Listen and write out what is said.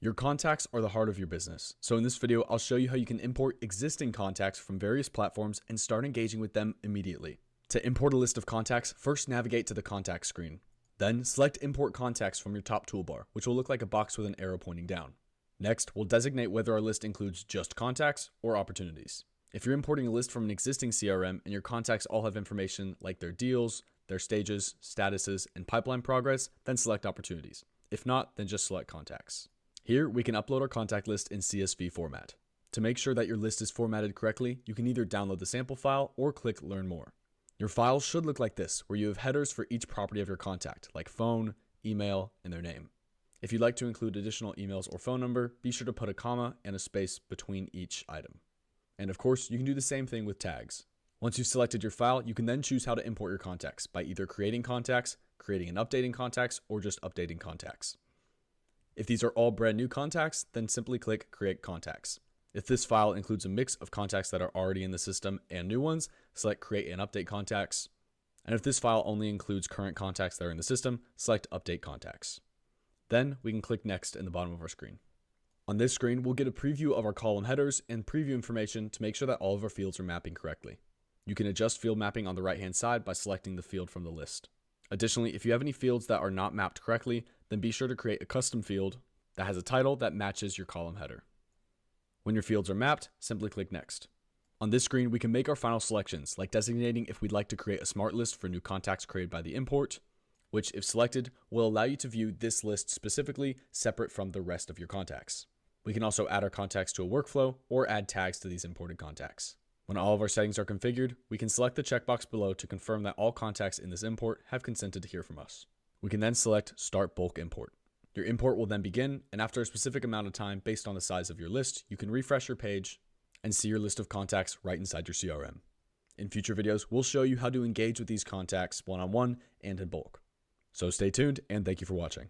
Your contacts are the heart of your business. So in this video, I'll show you how you can import existing contacts from various platforms and start engaging with them immediately. To import a list of contacts, first navigate to the contact screen. Then select import contacts from your top toolbar, which will look like a box with an arrow pointing down. Next, we'll designate whether our list includes just contacts or opportunities. If you're importing a list from an existing CRM and your contacts all have information like their deals, their stages, statuses, and pipeline progress, then select opportunities. If not, then just select contacts. Here, we can upload our contact list in CSV format. To make sure that your list is formatted correctly, you can either download the sample file or click Learn More. Your file should look like this, where you have headers for each property of your contact, like phone, email, and their name. If you'd like to include additional emails or phone number, be sure to put a comma and a space between each item. And of course, you can do the same thing with tags. Once you've selected your file, you can then choose how to import your contacts by either creating contacts, creating and updating contacts, or just updating contacts. If these are all brand new contacts, then simply click Create Contacts. If this file includes a mix of contacts that are already in the system and new ones, select Create and Update Contacts. And if this file only includes current contacts that are in the system, select Update Contacts. Then we can click Next in the bottom of our screen. On this screen, we'll get a preview of our column headers and preview information to make sure that all of our fields are mapping correctly. You can adjust field mapping on the right-hand side by selecting the field from the list. Additionally, if you have any fields that are not mapped correctly, then be sure to create a custom field that has a title that matches your column header. When your fields are mapped, simply click Next. On this screen, we can make our final selections, like designating if we'd like to create a smart list for new contacts created by the import, which, if selected, will allow you to view this list specifically separate from the rest of your contacts. We can also add our contacts to a workflow or add tags to these imported contacts. When all of our settings are configured, we can select the checkbox below to confirm that all contacts in this import have consented to hear from us. We can then select Start Bulk Import. Your import will then begin, and after a specific amount of time based on the size of your list, you can refresh your page and see your list of contacts right inside your CRM. In future videos, we'll show you how to engage with these contacts one-on-one and in bulk. So stay tuned, and thank you for watching.